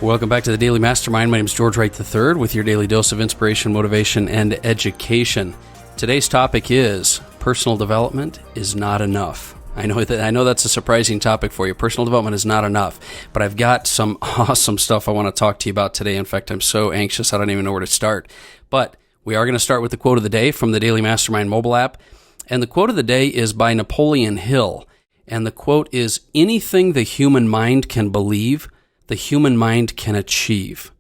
Welcome back to the Daily Mastermind. My name is George Wright III with your daily dose of inspiration, motivation, and education. Today's topic is personal development is not enough. I know that's a surprising topic for you. Personal development is not enough, but I've got some awesome stuff I want to talk to you about today. In fact, I'm so anxious I don't even know where to start. But we are going to start with the quote of the day from the Daily Mastermind mobile app. And the quote of the day is by Napoleon Hill. And the quote is, "Anything the human mind can believe, the human mind can achieve."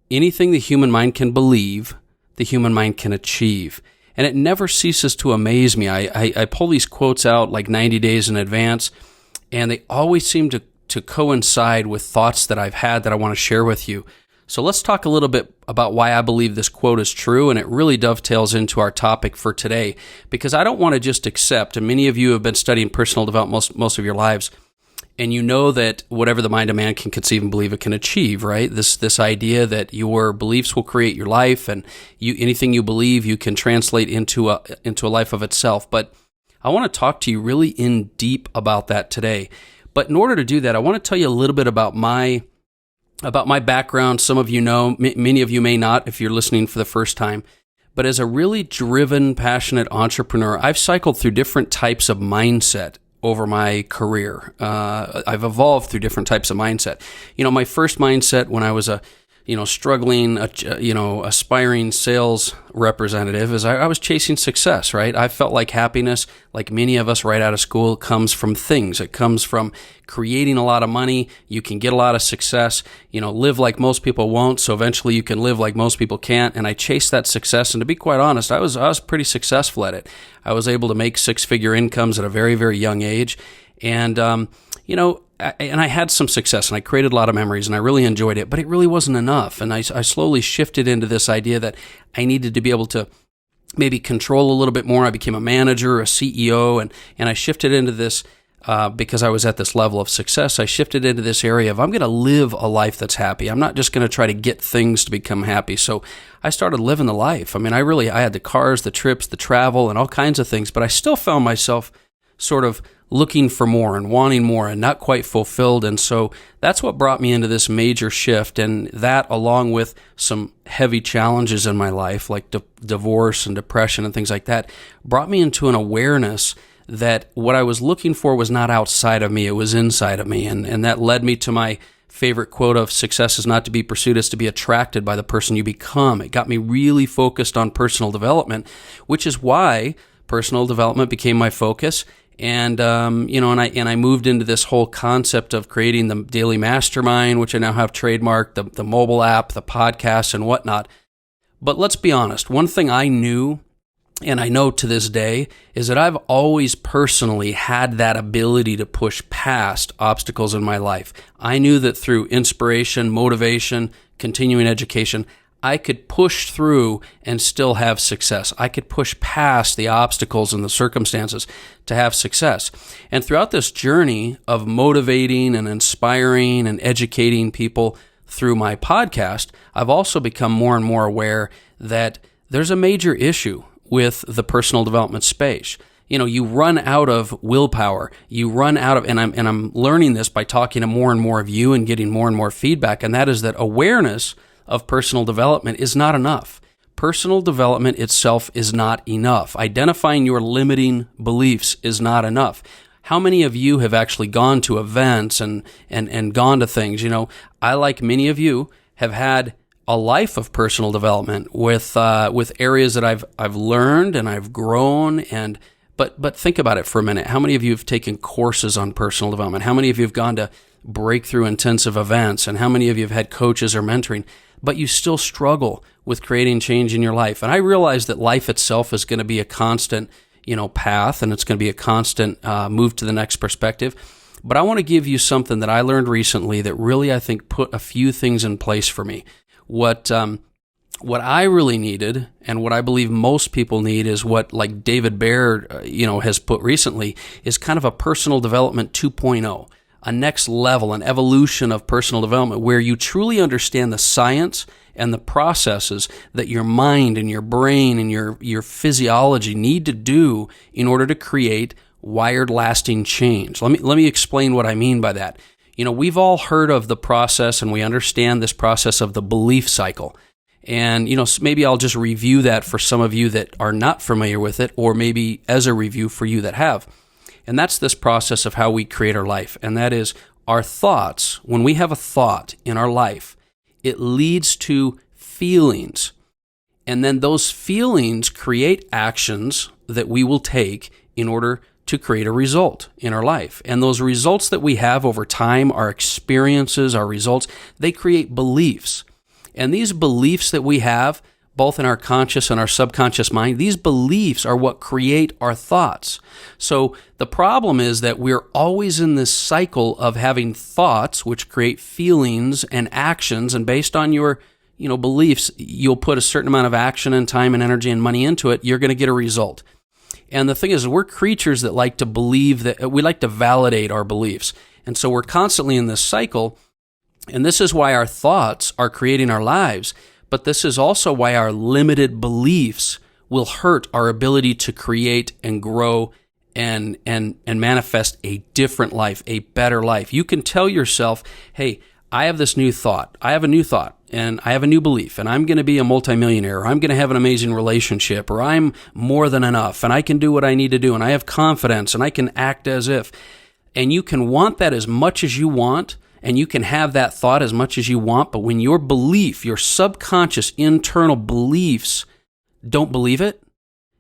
Anything the human mind can believe, the human mind can achieve. And it never ceases to amaze me. I pull these quotes out like 90 days in advance, and they always seem to coincide with thoughts that I've had that I want to share with you. So let's talk a little bit about why I believe this quote is true, and it really dovetails into our topic for today, because I don't want to just accept, and many of you have been studying personal development most of your lives, and you know that whatever the mind of man can conceive and believe, it can achieve, right? This idea that your beliefs will create your life, and anything you believe you can translate into a life of itself. But I want to talk to you really in deep about that today. But in order to do that, I want to tell you a little bit about my background. Some of you know, many of you may not if you're listening for the first time. But as a really driven, passionate entrepreneur, I've cycled through different types of mindset over my career. I've evolved through different types of mindset. My first mindset when I was a struggling, aspiring sales representative is I was chasing success, right? I felt like happiness, like many of us right out of school, comes from things. It comes from creating a lot of money. You can get a lot of success, live like most people won't. So eventually you can live like most people can't. And I chased that success. And to be quite honest, I was pretty successful at it. I was able to make six-figure incomes at a very, very young age. And, I had some success, and I created a lot of memories, and I really enjoyed it, but it really wasn't enough. And I slowly shifted into this idea that I needed to be able to maybe control a little bit more. I became a manager, a CEO, and I shifted into this because I was at this level of success. I shifted into this area of I'm going to live a life that's happy. I'm not just going to try to get things to become happy. So I started living the life. I mean, I had the cars, the trips, the travel, and all kinds of things, but I still found myself sort of looking for more and wanting more and not quite fulfilled. And so that's what brought me into this major shift. And that, along with some heavy challenges in my life, like divorce and depression and things like that, brought me into an awareness that what I was looking for was not outside of me, it was inside of me. And that led me to my favorite quote of success is not to be pursued, it's to be attracted by the person you become. It got me really focused on personal development, which is why personal development became my focus. And I moved into this whole concept of creating the Daily Mastermind, which I now have trademarked, the mobile app, the podcast, and whatnot. But let's be honest, one thing I knew, and I know to this day, is that I've always personally had that ability to push past obstacles in my life. I knew that through inspiration, motivation, continuing education, I could push through and still have success. I could push past the obstacles and the circumstances to have success. And throughout this journey of motivating and inspiring and educating people through my podcast, I've also become more and more aware that there's a major issue with the personal development space. You run out of willpower. You run out of, and I'm learning this by talking to more and more of you and getting more and more feedback, and that is that awareness of personal development is not enough. Personal development itself is not enough. Identifying your limiting beliefs is not enough. How many of you have actually gone to events and gone to things? I, like many of you, have had a life of personal development with areas that I've learned and I've grown. But think about it for a minute. How many of you have taken courses on personal development? How many of you have gone to breakthrough intensive events? And how many of you have had coaches or mentoring? But you still struggle with creating change in your life. And I realize that life itself is going to be a constant, path, and it's going to be a constant move to the next perspective. But I want to give you something that I learned recently that really, I think, put a few things in place for me. What I really needed, and what I believe most people need, is what, like David Baird, has put recently, is kind of a personal development 2.0. A next level, an evolution of personal development where you truly understand the science and the processes that your mind and your brain and your physiology need to do in order to create wired lasting change. Let me explain what I mean by that. We've all heard of the process, and we understand this process of the belief cycle. And, maybe I'll just review that for some of you that are not familiar with it, or maybe as a review for you that have. And that's this process of how we create our life. And that is our thoughts. When we have a thought in our life, it leads to feelings. And then those feelings create actions that we will take in order to create a result in our life. And those results that we have over time, our experiences, our results, they create beliefs. And these beliefs that we have, both in our conscious and our subconscious mind, these beliefs are what create our thoughts. So the problem is that we're always in this cycle of having thoughts which create feelings and actions, and based on your beliefs, you'll put a certain amount of action and time and energy and money into it, you're going to get a result. And the thing is, we're creatures that like to believe, that we like to validate our beliefs. And so we're constantly in this cycle, and this is why our thoughts are creating our lives, but this is also why our limited beliefs will hurt our ability to create and grow and manifest a different life, a better life. You can tell yourself, hey, I have this new thought. I have a new thought, and I have a new belief, and I'm going to be a multimillionaire, or I'm going to have an amazing relationship, or I'm more than enough, and I can do what I need to do, and I have confidence, and I can act as if. And you can want that as much as you want, and you can have that thought as much as you want, but when your belief, your subconscious internal beliefs don't believe it,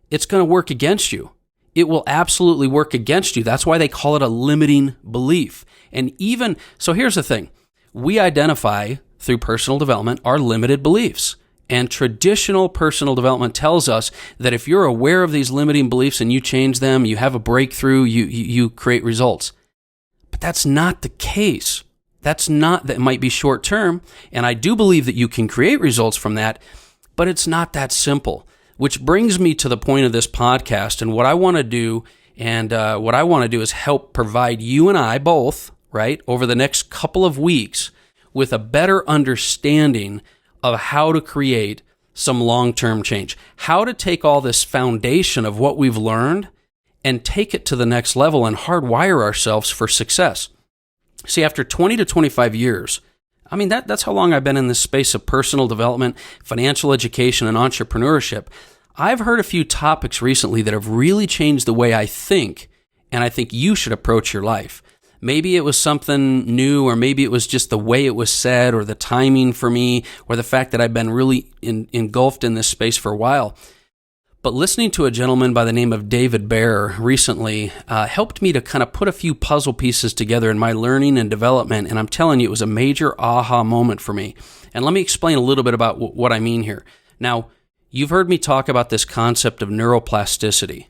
it's going to work against you. It will absolutely work against you. That's why they call it a limiting belief. And so here's the thing. We identify through personal development our limited beliefs. And traditional personal development tells us that if you're aware of these limiting beliefs and you change them, you have a breakthrough, you create results. But that's not the case. That might be short term, and I do believe that you can create results from that, but it's not that simple. Which brings me to the point of this podcast, and what I want to do, is help provide you and I both, right, over the next couple of weeks with a better understanding of how to create some long-term change, how to take all this foundation of what we've learned and take it to the next level and hardwire ourselves for success. See, after 20 to 25 years, that's how long I've been in this space of personal development, financial education, and entrepreneurship. I've heard a few topics recently that have really changed the way I think, and I think you should approach your life. Maybe it was something new, or maybe it was just the way it was said, or the timing for me, or the fact that I've been really engulfed in this space for a while. But listening to a gentleman by the name of David Bear recently helped me to kind of put a few puzzle pieces together in my learning and development, and I'm telling you, it was a major aha moment for me. And let me explain a little bit about what I mean here. Now, you've heard me talk about this concept of neuroplasticity.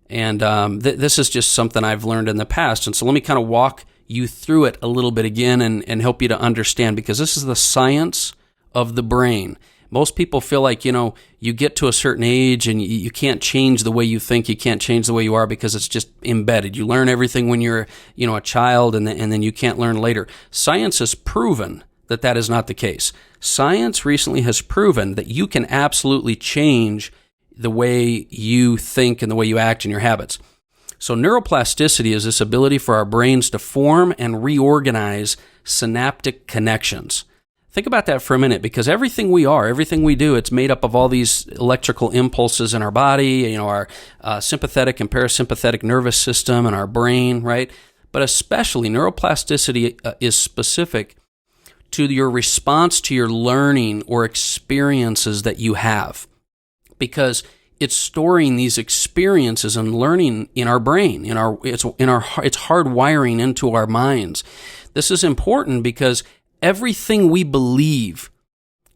And this is just something I've learned in the past. And so let me kind of walk you through it a little bit again and help you to understand, because this is the science of the brain. Most people feel like, you get to a certain age and you can't change the way you think, you can't change the way you are because it's just embedded. You learn everything when you're, a child, and then you can't learn later. Science has proven that is not the case. Science recently has proven that you can absolutely change the way you think and the way you act and your habits. So neuroplasticity is this ability for our brains to form and reorganize synaptic connections. Think about that for a minute, because everything we do, it's made up of all these electrical impulses in our body, our sympathetic and parasympathetic nervous system and our brain, right? But especially neuroplasticity is specific to your response to your learning or experiences that you have, because it's storing these experiences and learning in our brain, it's hardwiring into our minds. This is important because everything we believe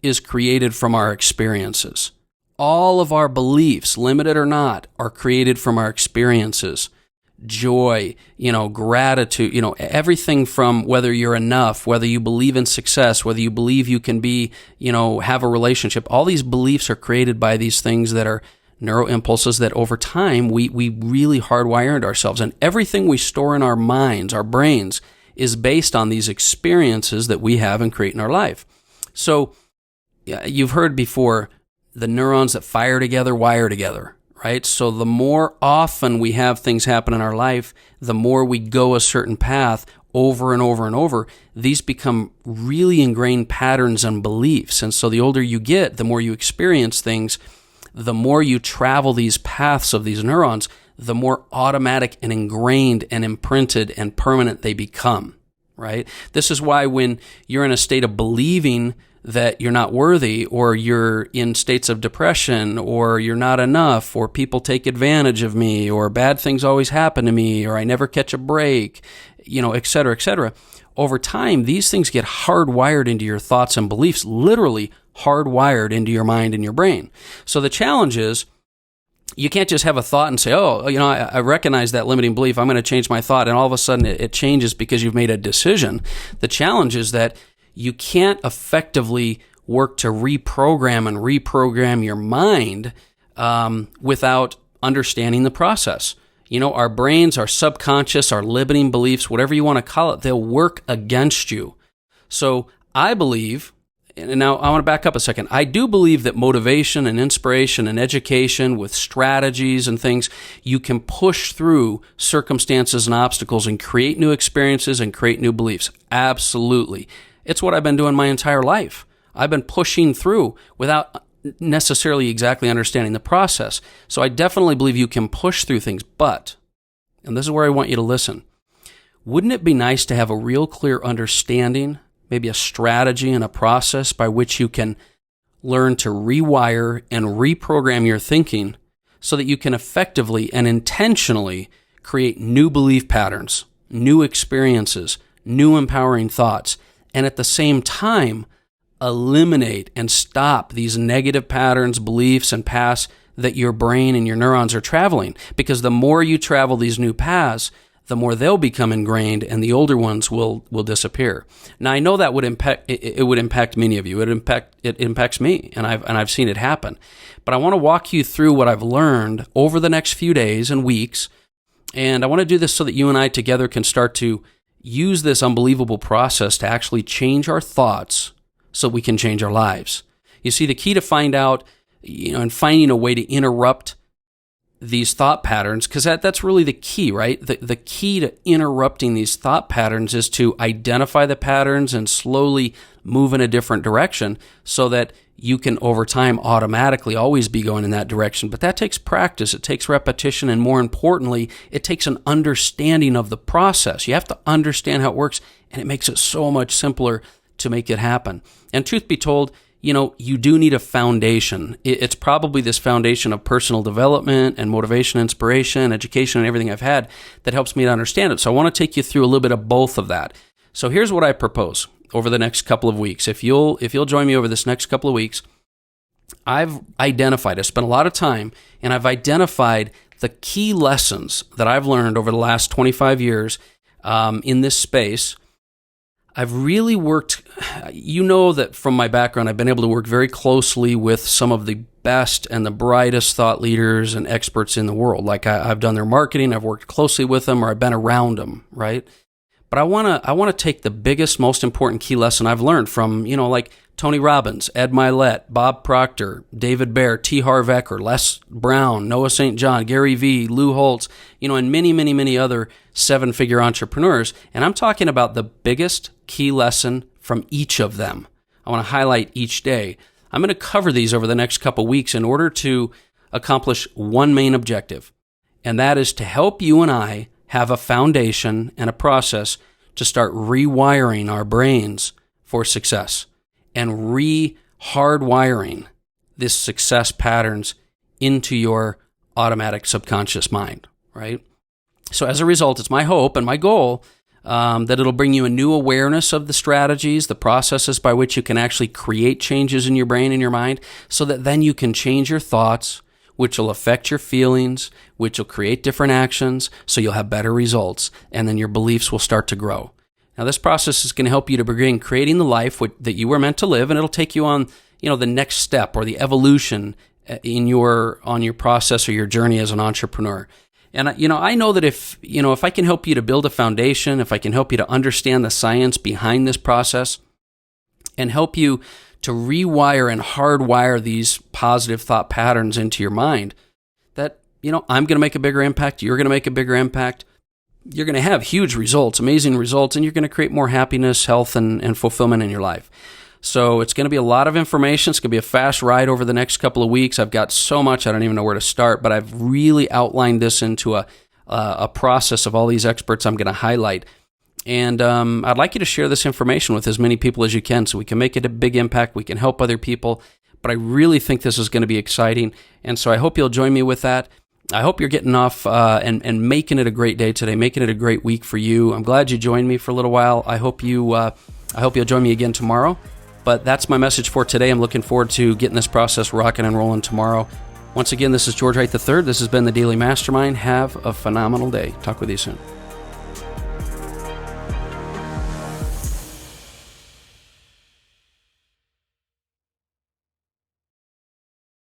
is created from our experiences. All of our beliefs, limited or not, are created from our experiences. Joy, gratitude, everything from whether you're enough, whether you believe in success, whether you believe you can be, have a relationship. All these beliefs are created by these things that are neuroimpulses that over time we really hardwire into ourselves. And everything we store in our minds, our brains, is based on these experiences that we have and create in our life. So you've heard before, the neurons that fire together wire together, right? So the more often we have things happen in our life, the more we go a certain path, over and over and over, these become really ingrained patterns and beliefs. And so the older you get, the more you experience things, the more you travel these paths of these neurons, the more automatic and ingrained and imprinted and permanent they become, right? This is why when you're in a state of believing that you're not worthy, or you're in states of depression, or you're not enough, or people take advantage of me, or bad things always happen to me, or I never catch a break, et cetera, et cetera. Over time, these things get hardwired into your thoughts and beliefs, literally hardwired into your mind and your brain. So the challenge is, you can't just have a thought and say, I recognize that limiting belief, I'm going to change my thought, and all of a sudden it changes because you've made a decision. The challenge is that you can't effectively work to reprogram your mind without understanding the process. Our brains, our subconscious, our limiting beliefs, whatever you want to call it, they'll work against you. So I believe, and now I want to back up a second, I do believe that motivation and inspiration and education with strategies and things, you can push through circumstances and obstacles and create new experiences and create new beliefs. Absolutely. It's what I've been doing my entire life. I've been pushing through without necessarily exactly understanding the process. So I definitely believe you can push through things, but, and this is where I want you to listen, wouldn't it be nice to have a real clear understanding, maybe a strategy and a process by which you can learn to rewire and reprogram your thinking so that you can effectively and intentionally create new belief patterns, new experiences, new empowering thoughts, and at the same time, eliminate and stop these negative patterns, beliefs, and paths that your brain and your neurons are traveling. Because the more you travel these new paths, the more they'll become ingrained, and the older ones will disappear. Now, I know that would impact many of you. It impacts me, and I've seen it happen. But I want to walk you through what I've learned over the next few days and weeks, and I want to do this so that you and I together can start to use this unbelievable process to actually change our thoughts so we can change our lives. You see, the key to find out, and finding a way to interrupt these thought patterns, because that's really the key, right? The key to interrupting these thought patterns is to identify the patterns and slowly move in a different direction so that you can, over time, automatically always be going in that direction. But that takes practice, it takes repetition, and more importantly, it takes an understanding of the process. You have to understand how it works, and it makes it so much simpler to make it happen. And truth be told, you do need a foundation. It's probably this foundation of personal development and motivation, inspiration, education, and everything I've had that helps me to understand it. So I want to take you through a little bit of both of that. So here's what I propose over the next couple of weeks. If you'll join me over this next couple of weeks, I've spent a lot of time, and I've identified the key lessons that I've learned over the last 25 years in this space. I've really worked, that from my background, I've been able to work very closely with some of the best and the brightest thought leaders and experts in the world. Like I've done their marketing, I've worked closely with them, or I've been around them, right? But I want to take the biggest, most important key lesson I've learned from, like Tony Robbins, Ed Mylett, Bob Proctor, David Baer, T. Harv Eker, Les Brown, Noah St. John, Gary Vee, Lou Holtz, and many, many, many other seven-figure entrepreneurs. And I'm talking about the biggest key lesson from each of them. I want to highlight each day. I'm going to cover these over the next couple weeks in order to accomplish one main objective, and that is to help you and I have a foundation and a process to start rewiring our brains for success and hardwiring this success patterns into your automatic subconscious mind, right? So as a result, it's my hope and my goal that it'll bring you a new awareness of the strategies, the processes by which you can actually create changes in your brain and your mind, so that then you can change your thoughts, which will affect your feelings, which will create different actions, so you'll have better results, and then your beliefs will start to grow. Now, this process is going to help you to begin creating the life that you were meant to live, and it'll take you on, the next step or the evolution on your process or your journey as an entrepreneur. And I know that if I can help you to build a foundation, if I can help you to understand the science behind this process, and help you to rewire and hardwire these positive thought patterns into your mind, that I'm going to make a bigger impact, you're going to make a bigger impact, you're going to have huge results, amazing results, and you're going to create more happiness, health, and fulfillment in your life. So it's going to be a lot of information. It's going to be a fast ride over the next couple of weeks. I've got so much, I don't even know where to start, but I've really outlined this into a process of all these experts I'm going to highlight. And I'd like you to share this information with as many people as you can so we can make it a big impact, we can help other people. But I really think this is going to be exciting, and so I hope you'll join me with that. I hope you're getting off and making it a great day today, making it a great week for you. I'm glad you joined me for a little while. I hope you'll join me again tomorrow. But that's my message for today. I'm looking forward to getting this process rocking and rolling tomorrow. Once again, this is George Wright III. This has been the Daily Mastermind. Have a phenomenal day. Talk with you soon.